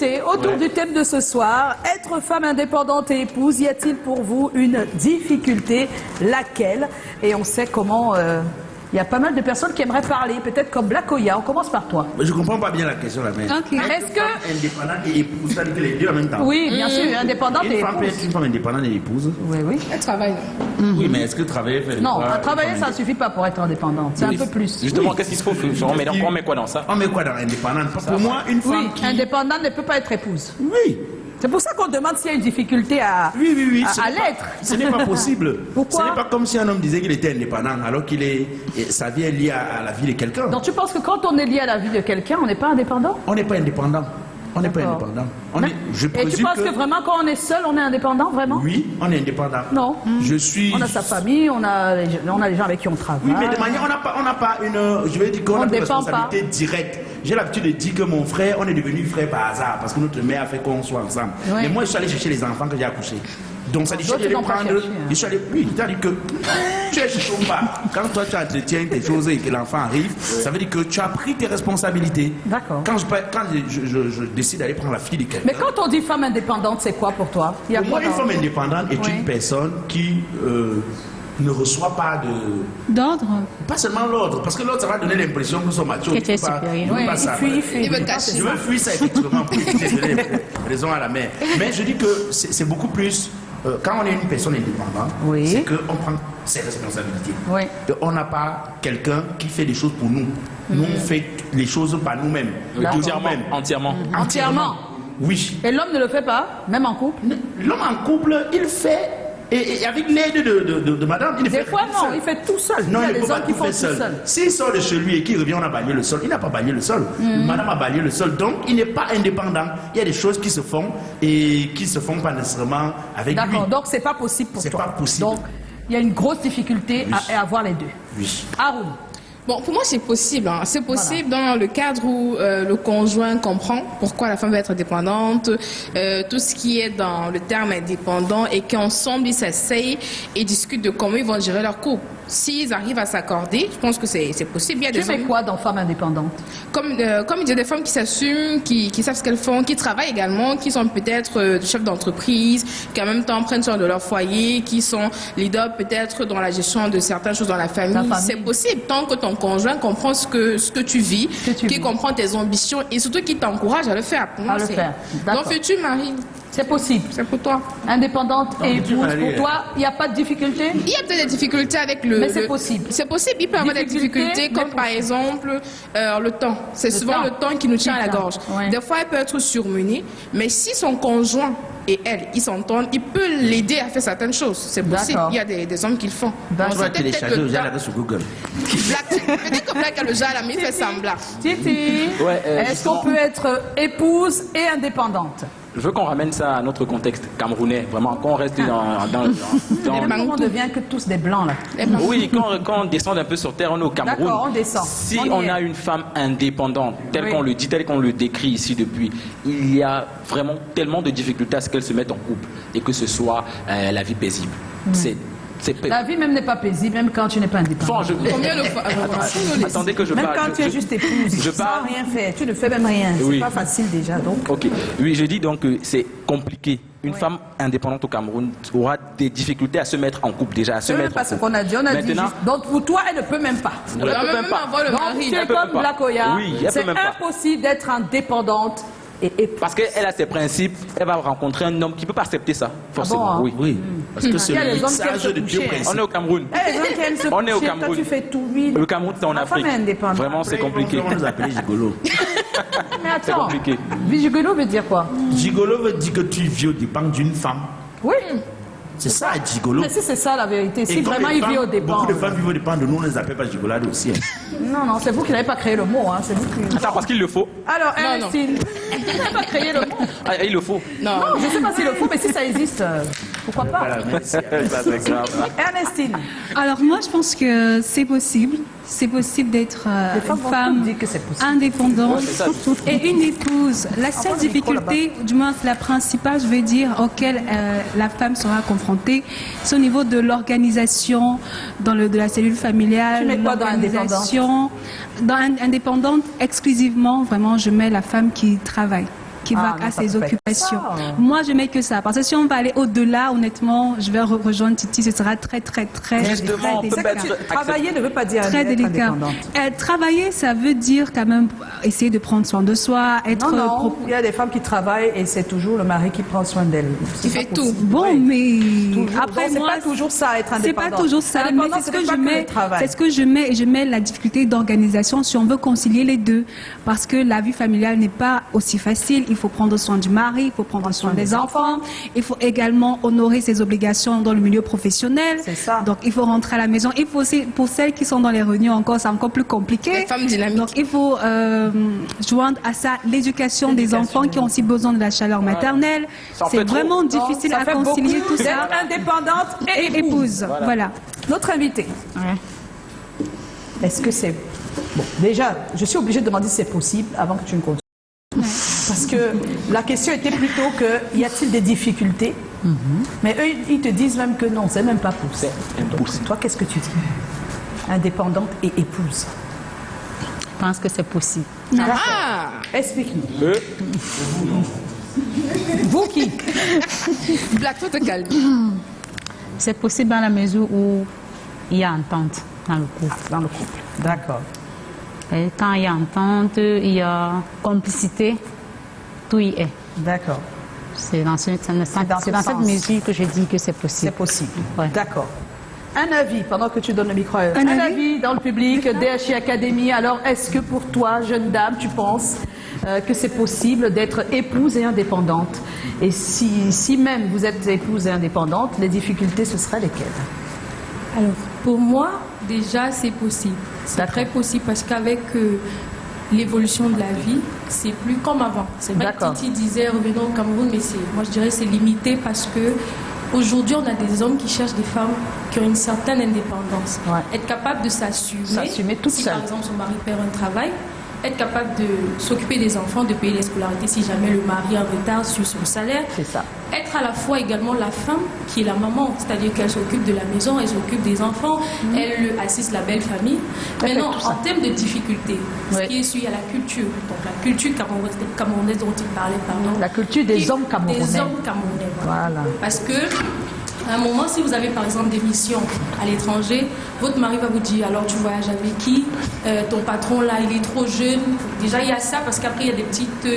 discuter autour du thème de ce soir. Être femme indépendante et épouse, y a-t-il pour vous une difficulté? Laquelle? Et on sait comment... il y a pas mal de personnes qui aimeraient parler, peut-être comme Blakoya. On commence par toi. Je ne comprends pas bien la question, la mère. Okay. Est-ce que... Indépendante et épouse, ça veut dire les deux en même temps. Oui, bien sûr, indépendante et épouse. Une femme peut être une femme indépendante et épouse. Oui, oui. Elle travaille. Oui, mais est-ce que travailler fait... Non, travailler, ça ne suffit pas pour être indépendante. C'est un peu plus. Justement, qu'est-ce qu'il se faut? On met quoi dans ça? On met quoi dans indépendante? Pour moi, une femme qui... indépendante ne peut pas être épouse. Oui. C'est pour ça qu'on demande s'il y a une difficulté à l'être. Ce n'est pas possible. Pourquoi? Ce n'est pas comme si un homme disait qu'il était indépendant alors qu'il est, sa vie est liée à la vie de quelqu'un. Donc tu penses que quand on est lié à la vie de quelqu'un, on n'est pas indépendant? On n'est pas indépendant. On n'est pas indépendant. Et tu penses que vraiment quand on est seul, on est indépendant, vraiment? Oui, on est indépendant. Non. On a sa famille, on a les gens avec qui on travaille. Oui, mais de manière, on n'a pas une, je vais dire qu'on a une responsabilité directe. J'ai l'habitude de dire que mon frère, on est devenu frère par hasard parce que notre mère a fait qu'on soit ensemble. Oui. Mais moi, je suis allé chercher les enfants que j'ai accouchés. Donc ça dit, je suis allé prendre, je suis allé, oui, c'est-à-dire que tu es chez pas. Quand toi tu entretiens tes choses et que l'enfant arrive, ça veut dire que tu as pris tes responsabilités. D'accord. Quand je décide d'aller prendre la fille de quelqu'un. Mais quand on dit femme indépendante, c'est quoi pour toi? Pour moi, une femme indépendante est une personne qui ne reçoit pas d'ordre. Pas seulement l'ordre, parce que l'ordre, ça va donner l'impression que nous sommes machos. Il veut cacher. Je veux fuir ça, effectivement, pour donner raison à la mère. Mais je dis que c'est beaucoup plus... quand on est une personne indépendante, c'est qu'on prend ses responsabilités. Oui. On n'a pas quelqu'un qui fait des choses pour nous. Nous, on fait les choses par nous-mêmes. Entièrement. Oui. Et l'homme ne le fait pas, même en couple? L'homme en couple, il fait... Et avec l'aide de madame, il fait... Des fois, non, il fait tout seul. Non, il y a des hommes qui font tout seul. S'il sort de chez lui et qu'il revient, on a balayé le sol. Il n'a pas balayé le sol. Madame a balayé le sol. Donc, il n'est pas indépendant. Il y a des choses qui se font et qui se font pas nécessairement avec lui. D'accord, donc c'est pas possible pour toi. C'est pas possible. Donc, il y a une grosse difficulté à avoir les deux. Oui. Haroun. Bon, pour moi, c'est possible. Hein. C'est possible dans le cadre où le conjoint comprend pourquoi la femme va être indépendante, tout ce qui est dans le terme indépendant et qu'ensemble, ils s'asseyent et discutent de comment ils vont gérer leur couple. S'ils arrivent à s'accorder, je pense que c'est possible. Il y a des tu mets quoi dans femme indépendante? Comme il y a des femmes qui s'assument, qui savent ce qu'elles font, qui travaillent également, qui sont peut-être chefs d'entreprise, qui en même temps prennent soin de leur foyer, qui sont leaders peut-être dans la gestion de certaines choses dans la famille. C'est possible tant que ton conjoint comprend ce que tu vis, qui comprend tes ambitions et surtout qui t'encourage à le faire. Pour moi, donc fais-tu, Marie? C'est possible. C'est pour toi. Indépendante et épouse. Pour toi, il n'y a pas de difficulté? Il y a peut-être des difficultés avec le... Mais c'est possible. C'est possible. Il peut y avoir des difficultés comme par exemple le temps. C'est souvent le temps qui nous tient à la gorge. Ouais. Des fois, elle peut être surmenée. Mais si son conjoint et elle, ils s'entendent, il peut l'aider à faire certaines choses. C'est possible. Il y a des hommes qui le font. On va télécharger le Jal sur Google. Peut-être que Black a le Jal, mais il fait semblant. Titi, est-ce qu'on peut être épouse et indépendante? Je veux qu'on ramène ça à notre contexte camerounais, vraiment, qu'on reste dans on devient que tous des blancs là. Oui, quand on descend un peu sur terre, on est au Cameroun. D'accord, on descend. Si on a une femme indépendante, telle qu'on le dit, telle qu'on le décrit ici depuis, il y a vraiment tellement de difficultés à ce qu'elle se mette en couple et que ce soit la vie paisible. La vie même n'est pas paisible, même quand tu n'es pas indépendant. Combien de fois Attendez que je même parle. Même quand tu es juste épouse, sans rien faire, tu ne fais même rien. C'est pas facile déjà, donc. Ok. Oui, je dis donc que c'est compliqué. Une femme indépendante au Cameroun aura des difficultés à se mettre en couple déjà, à se mettre en couple. Parce qu'on a dit, donc pour toi, elle ne peut même pas. Elle ne peut même pas. Donc tu es comme Blakoya. C'est impossible d'être indépendante. Parce qu'elle a ses principes, elle va rencontrer un homme qui ne peut pas accepter ça, forcément. Oui. Parce que c'est le message de Dieu. On est au Cameroun. On est au Cameroun. Toi, tu fais tout, oui. Le Cameroun, c'est en Afrique. Vraiment, c'est compliqué. On nous appelle gigolo. Mais attends, gigolo veut dire quoi? Gigolo veut dire que tu vis au dépens d'une femme. Oui. C'est ça, gigolo. Mais si c'est ça la vérité, si vraiment il vit au dépens. Beaucoup de femmes vivent au dépens de nous, on ne les appelle pas gigolades aussi. Non, c'est vous qui n'avez pas créé le mot. C'est vous qui... Attends, parce qu'il le faut. Alors, Ernestine, vous n'avez pas créé le mot. Ah, il le faut. Non, je ne sais pas s'il le faut, mais si ça existe, pourquoi pas. Ernestine. Alors moi, je pense que c'est possible. C'est possible d'être une femme indépendante et une épouse. La seule difficulté, du moins la principale, je veux dire, auquel la femme sera confrontée, c'est au niveau de l'organisation de la cellule familiale. Tu mets quoi dans indépendante? Dans indépendante, exclusivement, vraiment, je mets la femme qui travaille qui vaque à ses occupations. Moi, je mets que ça. Parce que si on va aller au-delà, honnêtement, je vais rejoindre Titi, ce sera très Justement, délicat. Travailler ne veut pas dire très délicat. Travailler, ça veut dire quand même essayer de prendre soin de soi, être... Non, il y a des femmes qui travaillent et c'est toujours le mari qui prend soin d'elle. Qui fait tout. Bon, mais toujours. après donc, moi... C'est pas toujours ça, être indépendant. C'est pas toujours ça, mais c'est ce que je mets. C'est ce que je mets, et je mets la difficulté d'organisation si on veut concilier les deux. Parce que la vie familiale n'est pas aussi facile. Il faut prendre soin du mari, il faut prendre soin des enfants. Il faut également honorer ses obligations dans le milieu professionnel. C'est ça. Donc il faut rentrer à la maison. Il faut aussi, pour celles qui sont dans les réunions encore, c'est encore plus compliqué. Les femmes dynamiques. Donc il faut joindre à ça l'éducation des enfants qui ont aussi besoin de la chaleur maternelle. C'est vraiment difficile à concilier tout ça. D'être indépendante et épouse. Voilà. Notre invité. Est-ce que c'est... Bon, déjà, je suis obligée de demander si c'est possible avant que tu ne continues. Parce que la question était plutôt que, y a-t-il des difficultés? Mais eux, ils te disent même que non, c'est même pas possible. Toi, qu'est-ce que tu dis? Indépendante et épouse. Je pense que c'est possible. Ah! Explique-nous. Vous qui? Black, toi te calme. C'est possible dans la mesure où il y a entente dans le couple. Dans le couple, d'accord. Et quand il y a entente, il y a complicité, tout y est. D'accord. C'est dans cette mesure que je dis que c'est possible. C'est possible, Ouais. d'accord. Un avis, pendant que tu donnes le micro à eux. Un avis dans le public, DHI Academy. Alors, est-ce que pour toi, jeune dame, tu penses que c'est possible d'être épouse et indépendante? Et si même vous êtes épouse et indépendante, les difficultés, ce seraient lesquelles? Alors, pour moi, déjà, c'est possible. C'est très possible parce qu'avec l'évolution de la vie, c'est plus comme avant. C'est vrai que Titi disait revenons au Cameroun, mais moi je dirais que c'est limité parce que aujourd'hui, on a des hommes qui cherchent des femmes qui ont une certaine indépendance. Être capable de s'assumer toute seule. Par exemple, son mari perd un travail, être capable de s'occuper des enfants, de payer les scolarités si jamais le mari est en retard sur son salaire. C'est ça. Être à la fois également la femme qui est la maman, c'est-à-dire qu'elle s'occupe de la maison, elle s'occupe des enfants, elle assiste la belle famille. Maintenant, en termes de difficultés, ce qui est suivi à la culture, donc la culture camerounaise dont il parlait, pardon. La culture des hommes camerounais. Des hommes camerounais, voilà. Parce que à un moment, si vous avez par exemple des missions à l'étranger, votre mari va vous dire alors tu voyages avec qui? Ton patron là il est trop jeune. Déjà il y a ça parce qu'après il y a des petites...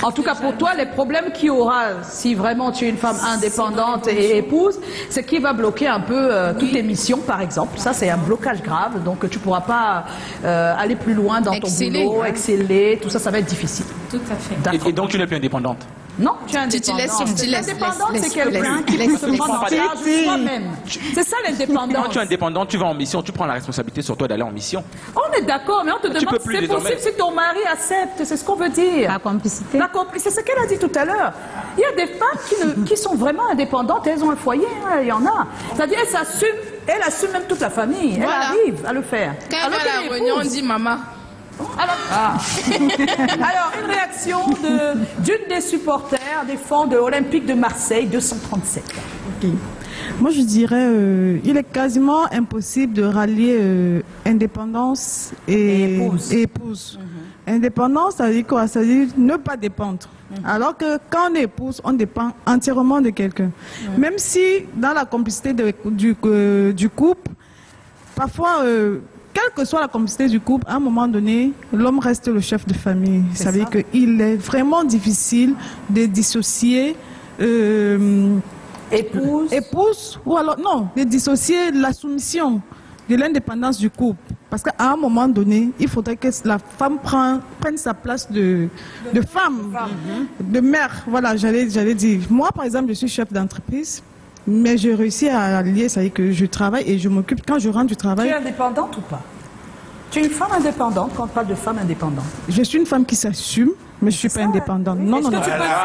en tout cas pour toi, les problèmes qu'il y aura si vraiment tu es une femme indépendante et épouse, c'est qui va bloquer un peu toutes tes missions par exemple. Ça c'est un blocage grave, donc tu ne pourras pas aller plus loin dans ton boulot, exceller, tout ça, ça va être difficile. Tout à fait. Et donc tu n'es plus indépendante? Non, tu es indépendante. L'indépendante, c'est quelqu'un qui peut se prendre en charge soi-même. C'est ça l'indépendance. Quand tu es indépendante, tu vas en mission, tu prends la responsabilité sur toi d'aller en mission. On est d'accord, mais on te demande si c'est possible si ton mari accepte, c'est ce qu'on veut dire. La complicité. La complicité, c'est ce qu'elle a dit tout à l'heure. Il y a des femmes qui sont vraiment indépendantes, elles ont un foyer, hein, il y en a. C'est-à-dire, elle assume même toute la famille, elle arrive à le faire. Quand elle va à la réunion, on dit maman. Alors, une réaction d'une des supporters des fonds de Olympique de Marseille, 237. Okay. Moi, je dirais il est quasiment impossible de rallier indépendance et épouse. Indépendance, ça veut dire quoi? Ça veut dire ne pas dépendre. Alors que quand on est épouse, on dépend entièrement de quelqu'un. Même si dans la complicité du couple, parfois... quelle que soit la complicité du couple, à un moment donné, l'homme reste le chef de famille. Ça veut dire qu'il est vraiment difficile de dissocier épouse ou alors non, de dissocier la soumission de l'indépendance du couple. Parce qu'à un moment donné, il faudrait que la femme prenne sa place de femme, de mère. Voilà, j'allais dire. Moi, par exemple, je suis chef d'entreprise. Mais j'ai réussi à allier, ça veut dire que je travaille et je m'occupe quand je rentre du travail. Tu es indépendante ou pas? Tu es une femme indépendante quand on parle de femme indépendante? Je suis une femme qui s'assume, mais je ne suis pas indépendante. Oui. Non.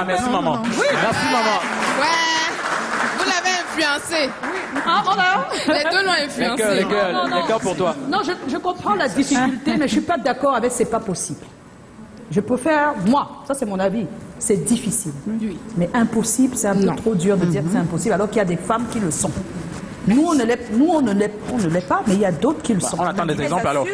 Merci maman. Oui. Merci maman. Ouais, vous l'avez influencé. Ah, voilà. Les deux l'ont influencé. Les cœurs pour toi. Non, je comprends la difficulté, mais je ne suis pas d'accord avec c'est pas possible. Je peux faire, moi, ça c'est mon avis, c'est difficile. Oui. Mais impossible, c'est un peu trop dur de dire que c'est impossible, alors qu'il y a des femmes qui le sont. Nous, on ne l'est pas, mais il y a d'autres qui le sont. On attend des exemples alors.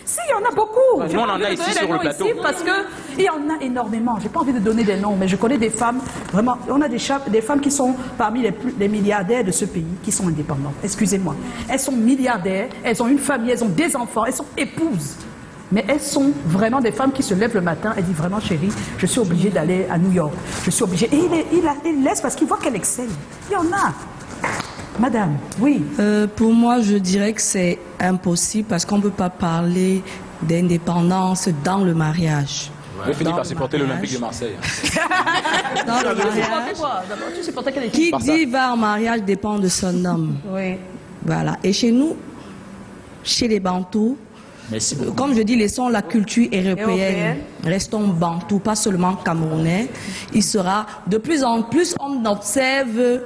Si, il y en a beaucoup. Nous, on en a ici sur le plateau. Parce qu'il y en a énormément. Je n'ai pas envie de donner des noms, mais je connais des femmes, vraiment, on a des femmes qui sont parmi les milliardaires de ce pays, qui sont indépendantes. Excusez-moi. Elles sont milliardaires, elles ont une famille, elles ont des enfants, elles sont épouses. Mais elles sont vraiment des femmes qui se lèvent le matin et disent vraiment, chérie, je suis obligée d'aller à New York. Je suis obligée. Et il laisse parce qu'il voit qu'elle excelle. Il y en a. Madame, oui. Pour moi, je dirais que c'est impossible parce qu'on ne peut pas parler d'indépendance dans le mariage. Je finis par supporter l'Olympique de Marseille. Dans le mariage, qui dit va en mariage dépend de son homme. Oui. Voilà. Et chez nous, chez les Bantous, comme je dis, laissons la culture européenne. Restons Bantous, pas seulement Camerounais. Il sera de plus en plus, on observe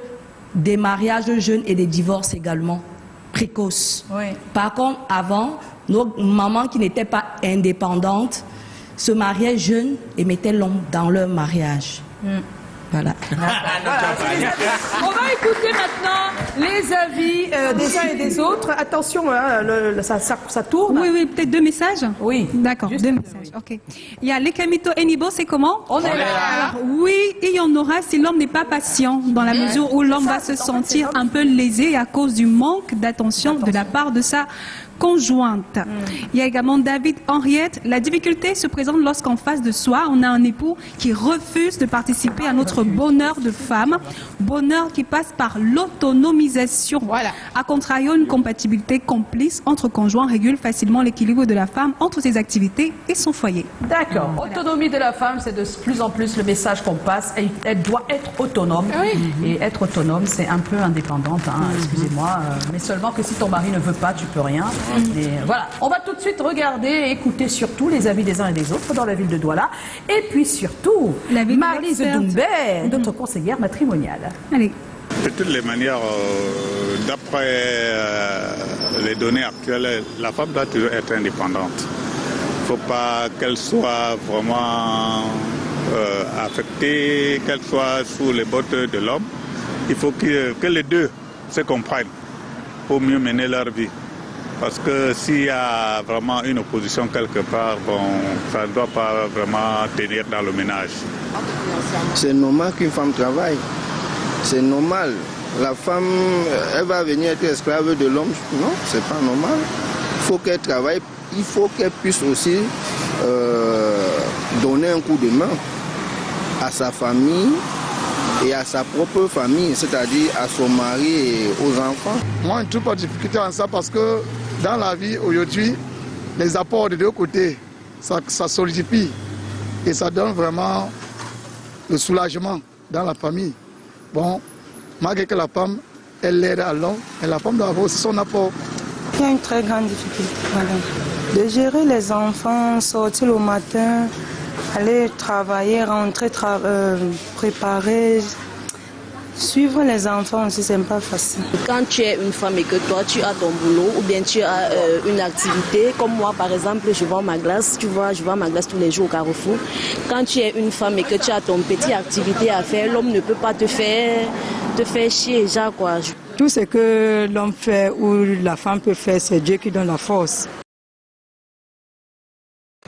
des mariages jeunes et des divorces également précoces. Oui. Par contre, avant, nos mamans qui n'étaient pas indépendantes se mariaient jeunes et mettaient l'homme dans leur mariage. Voilà. On va écouter maintenant les avis des uns et des autres. Attention, ça tourne. Oui, peut-être 2 messages. Oui. D'accord, 2 messages. Ok. Il y a Lekamito Enibo, c'est comment? On est là. Alors, oui, il y en aura si l'homme n'est pas patient, dans la mesure où l'homme va se sentir un peu lésé à cause du manque d'attention de la part de sa conjointe. Il y a également David Henriette. La difficulté se présente lorsqu'en face de soi, on a un époux qui refuse de participer à notre bonheur de femme, bonheur qui passe par l'autonomisation. Voilà. A contrario, une compatibilité complice entre conjoints régule facilement l'équilibre de la femme entre ses activités et son foyer. D'accord. Voilà. Autonomie de la femme, c'est de plus en plus le message qu'on passe. Elle doit être autonome. Et être autonome, c'est un peu indépendante, hein, excusez-moi. Mais seulement que si ton mari ne veut pas, tu peux rien. Et voilà, on va tout de suite regarder et écouter surtout les avis des uns et des autres dans la ville de Douala. Et puis surtout, Marlise Doumbé, notre conseillère matrimoniale. Allez. De toutes les manières, d'après les données actuelles, la femme doit toujours être indépendante. Il ne faut pas qu'elle soit vraiment affectée, qu'elle soit sous les bottes de l'homme. Il faut que les deux se comprennent pour mieux mener leur vie. Parce que s'il y a vraiment une opposition quelque part, bon, ça ne doit pas vraiment tenir dans le ménage. C'est normal qu'une femme travaille. C'est normal. La femme, elle va venir être esclave de l'homme. Non, c'est pas normal. Il faut qu'elle travaille. Il faut qu'elle puisse aussi donner un coup de main à sa famille et à sa propre famille, c'est-à-dire à son mari et aux enfants. Moi, je ne trouve pas de difficulté en ça parce que dans la vie aujourd'hui, les apports de deux côtés, ça solidifie et ça donne vraiment le soulagement dans la famille. Bon, malgré que la femme, elle l'aide à l'homme, mais la femme doit avoir aussi son apport. Il y a une très grande difficulté, madame. De gérer les enfants, sortir le matin, aller travailler, rentrer, préparer. Suivre les enfants aussi, c'est pas facile. Quand tu es une femme et que toi, tu as ton boulot ou bien tu as une activité, comme moi par exemple, je vends ma glace, tu vois, je vends ma glace tous les jours au Carrefour. Quand tu es une femme et que tu as ton petite activité à faire, l'homme ne peut pas te faire chier déjà, quoi. Tout ce que l'homme fait ou la femme peut faire, c'est Dieu qui donne la force.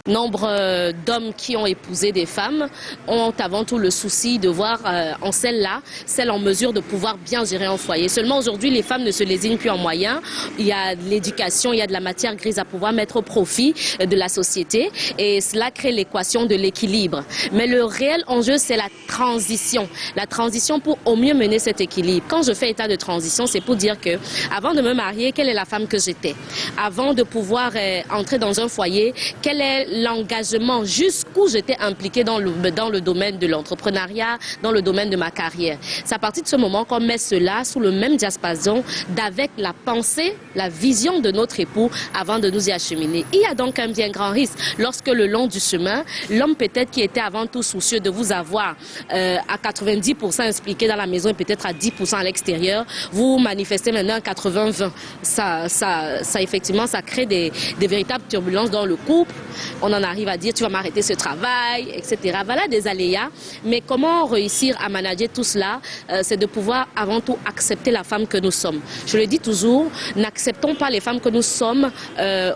Nombre d'hommes qui ont épousé des femmes ont avant tout le souci de voir en celle-là, celle en mesure de pouvoir bien gérer un foyer. Seulement aujourd'hui, les femmes ne se lésinent plus en moyens. Il y a de l'éducation, il y a de la matière grise à pouvoir mettre au profit de la société et cela crée l'équation de l'équilibre. Mais le réel enjeu, c'est la transition. La transition pour au mieux mener cet équilibre. Quand je fais état de transition, c'est pour dire que avant de me marier, quelle est la femme que j'étais? Avant de pouvoir entrer dans un foyer, quel est l'engagement, jusqu'où j'étais impliquée dans le domaine de l'entrepreneuriat, dans le domaine de ma carrière. C'est à partir de ce moment qu'on met cela sous le même diapason d'avec la pensée, la vision de notre époux avant de nous y acheminer. Il y a donc un bien grand risque lorsque le long du chemin, l'homme peut-être qui était avant tout soucieux de vous avoir à 90% expliqué dans la maison et peut-être à 10% à l'extérieur, vous manifestez maintenant 80-20. Ça effectivement, ça crée des véritables turbulences dans le couple. on en arrive à dire tu vas m'arrêter ce travail, etc. Voilà des aléas. Mais comment réussir à manager tout cela? C'est de pouvoir avant tout accepter la femme que nous sommes. Je le dis toujours, n'acceptons pas les femmes que nous sommes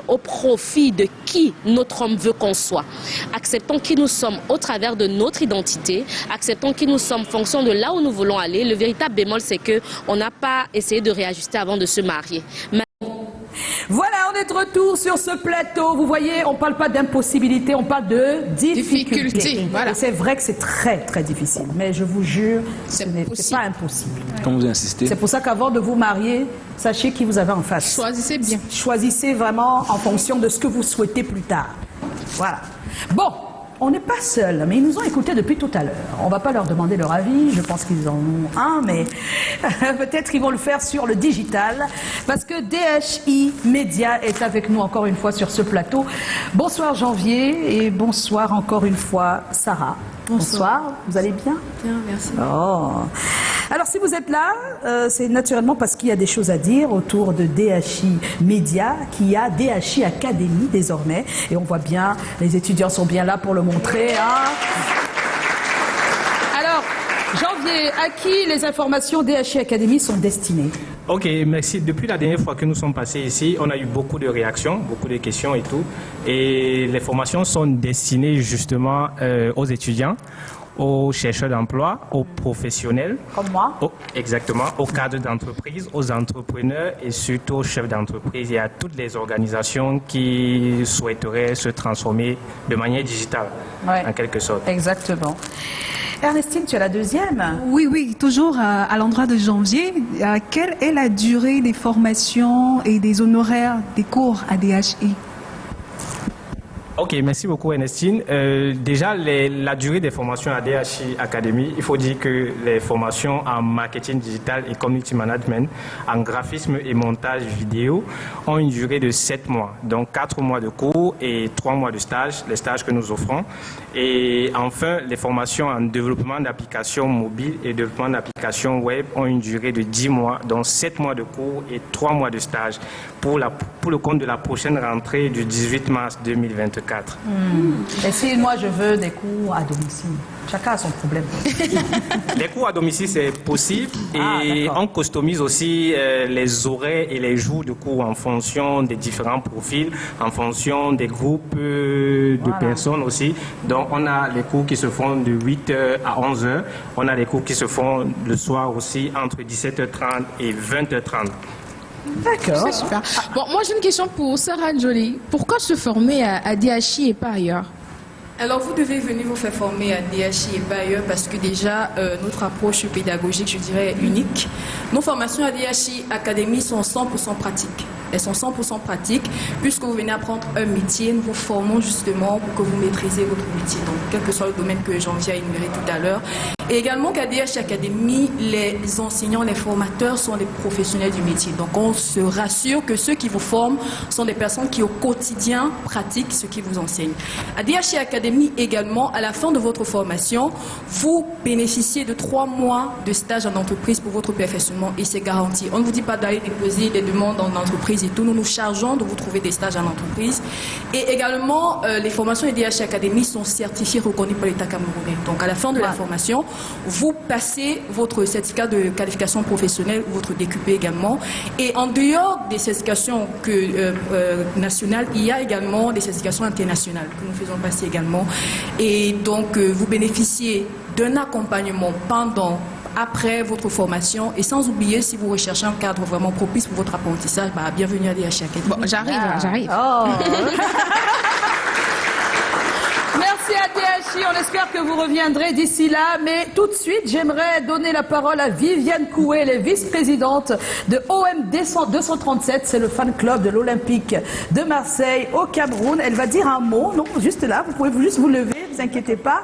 au profit de qui notre homme veut qu'on soit. Acceptons qui nous sommes au travers de notre identité, acceptons qui nous sommes en fonction de là où nous voulons aller. Le véritable bémol, c'est qu'on n'a pas essayé de réajuster avant de se marier. Voilà, on est de retour sur ce plateau. Vous voyez, on ne parle pas d'impossibilité, on parle de difficulté. Voilà. C'est vrai que c'est très, très difficile. Mais je vous jure, ce n'est pas impossible. Quand vous insistez. C'est pour ça qu'avant de vous marier, sachez qui vous avez en face. Choisissez bien. Choisissez vraiment en fonction de ce que vous souhaitez plus tard. Voilà. Bon. On n'est pas seuls, mais ils nous ont écoutés depuis tout à l'heure. On ne va pas leur demander leur avis, je pense qu'ils en ont un, mais peut-être qu'ils vont le faire sur le digital, parce que DHI Média est avec nous encore une fois sur ce plateau. Bonsoir Janvier, et bonsoir encore une fois Sarah. Bonsoir, vous allez bien? Bien, merci. Oh. Alors si vous êtes là, c'est naturellement parce qu'il y a des choses à dire autour de DHI Média, qui a DHI Academy désormais, et on voit bien, les étudiants sont bien là pour le montrer. Hein. Alors, Janvier, à qui les informations DHI Academy sont destinées? Ok, merci. Depuis la dernière fois que nous sommes passés ici, on a eu beaucoup de réactions, beaucoup de questions et tout. Et les formations sont destinées justement aux étudiants, aux chercheurs d'emploi, aux professionnels. Comme moi. Exactement, aux cadres d'entreprise, aux entrepreneurs et surtout aux chefs d'entreprise et à toutes les organisations qui souhaiteraient se transformer de manière digitale, en quelque sorte. Exactement. Ernestine, tu es la deuxième. Oui, toujours à l'endroit de Janvier. Quelle est la durée des formations et des honoraires des cours à DHI? Ok, merci beaucoup Ernestine. Déjà, la durée des formations à DHI Academy, il faut dire que les formations en marketing digital et community management, en graphisme et montage vidéo, ont une durée de 7 mois. Donc 4 mois de cours et 3 mois de stage, les stages que nous offrons. Et enfin, les formations en développement d'applications mobiles et développement d'applications web ont une durée de 10 mois, donc 7 mois de cours et 3 mois de stage pour le compte de la prochaine rentrée du 18 mars 2024. Et si moi je veux des cours à domicile, chacun a son problème. Les cours à domicile, c'est possible et on customise aussi les horaires et les jours de cours en fonction des différents profils, en fonction des groupes de personnes aussi. Donc on a les cours qui se font de 8h à 11h, on a les cours qui se font le soir aussi entre 17h30 et 20h30. D'accord. C'est super. Bon, moi j'ai une question pour Sarah Jolie. Pourquoi se former à DHI et pas ailleurs? Alors, vous devez venir vous faire former à DHI et pas ailleurs parce que déjà, notre approche pédagogique, je dirais, est unique. Nos formations à DHI Academy sont 100% pratiques. Elles sont 100% pratiques. Puisque vous venez apprendre un métier, nous vous formons justement pour que vous maîtrisez votre métier. Donc, quel que soit le domaine que Janvier a énuméré tout à l'heure. Et également qu'à DHI Academy, les enseignants, les formateurs sont des professionnels du métier. Donc, on se rassure que ceux qui vous forment sont des personnes qui, au quotidien, pratiquent ce qu'ils vous enseignent. À DHI Academy, également, à la fin de votre formation, vous bénéficiez de 3 mois de stage en entreprise pour votre perfectionnement et c'est garanti. On ne vous dit pas d'aller déposer des demandes en entreprise et tout. Nous nous chargeons de vous trouver des stages en entreprise. Et également, les formations de DHI Academy sont certifiées, reconnues par l'État camerounais. Donc, à la fin de la formation, vous passez votre certificat de qualification professionnelle, votre DQP également. Et en dehors des certifications nationales, il y a également des certifications internationales que nous faisons passer également. Et donc, vous bénéficiez d'un accompagnement après votre formation et sans oublier, si vous recherchez un cadre vraiment propice pour votre apprentissage, bienvenue à DHI Academy. Bon, j'arrive. Oh. Merci à DHI, on espère que vous reviendrez d'ici là, mais tout de suite, j'aimerais donner la parole à Viviane Coué, elle est vice-présidente de OM 237, c'est le fan club de l'Olympique de Marseille au Cameroun. Elle va dire un mot, non, juste là, vous pouvez juste vous lever, ne vous inquiétez pas.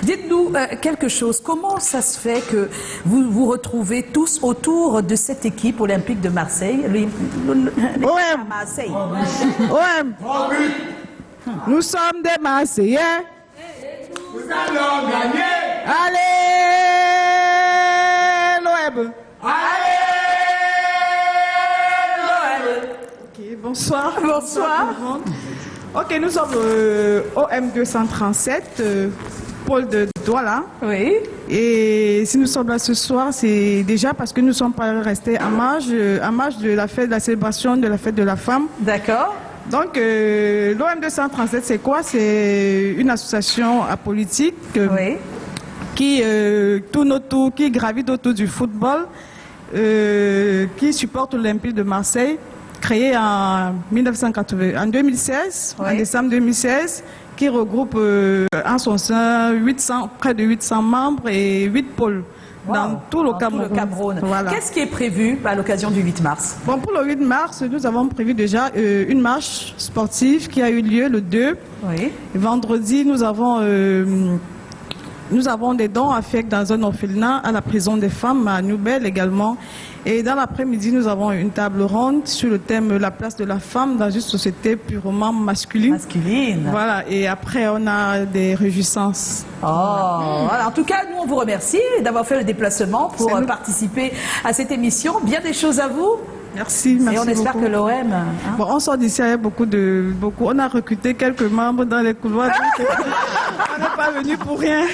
Dites-nous quelque chose, comment ça se fait que vous vous retrouvez tous autour de cette équipe olympique de Marseille, OM Marseille. OM. Nous sommes des Marseillais. Nous allons gagner. Allez, l'OM. Allez, l'OM. Ok, bonsoir. Bonsoir. Ok, nous sommes OM 237, pôle de Douala. Oui. Et si nous sommes là ce soir, c'est déjà parce que nous ne sommes pas restés à marge de la fête, de la célébration de la fête de la femme. D'accord. Donc, l'OM 237, c'est quoi? C'est une association apolitique qui tourne autour, qui gravite autour du football, qui supporte l'Olympique de Marseille, créé en 2016, en décembre 2016, qui regroupe en son sein près de 800 membres et 8 pôles. Dans tout le Cameroun. Voilà. Qu'est-ce qui est prévu à l'occasion du 8 mars? Bon, pour le 8 mars, nous avons prévu déjà une marche sportive qui a eu lieu le 2. Oui. Vendredi, nous avons des dons à faire dans un orphelinat à la prison des femmes à Nouvelle également. Et dans l'après-midi, nous avons une table ronde sur le thème la place de la femme dans une société purement masculine. Masculine. Voilà. Et après, on a des réjouissances. Voilà. En tout cas, nous, on vous remercie d'avoir fait le déplacement pour participer à cette émission. Bien des choses à vous. Merci. Et on espère que l'OM... Bon, on sort d'ici avec beaucoup. On a recruté quelques membres dans les couloirs. On n'est pas venu pour rien.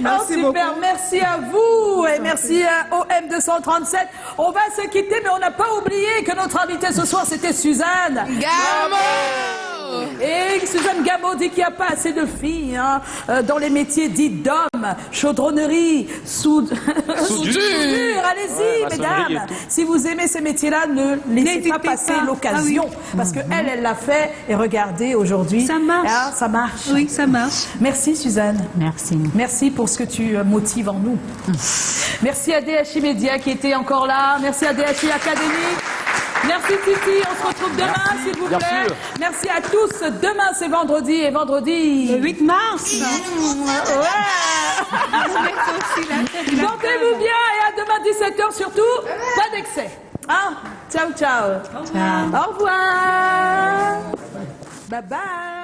Merci super. beaucoup. Merci à vous et merci à OM 237. On va se quitter, mais on n'a pas oublié que notre invitée ce soir, c'était Suzanne Gamo. Et Suzanne Gamo dit qu'il n'y a pas assez de filles dans les métiers dits d'hommes, chaudronnerie, soudure. Allez-y, mesdames. Si vous aimez ces métiers-là, ne laissez pas passer l'occasion. Parce qu'elle, elle l'a fait. Et regardez, aujourd'hui, ça marche. Ça marche. Oui, ça marche. Merci, Suzanne. Merci. Merci pour ce que tu motives en nous. Merci à DHI Média qui était encore là. Merci à DHI Académie. Merci Titi, on se retrouve demain s'il vous plaît. Merci à tous. Demain c'est vendredi et vendredi... Le 8 mars. Portez-vous bien et à demain 17h surtout. Pas d'excès. Ciao, ciao. Ciao. Au revoir. Bye bye.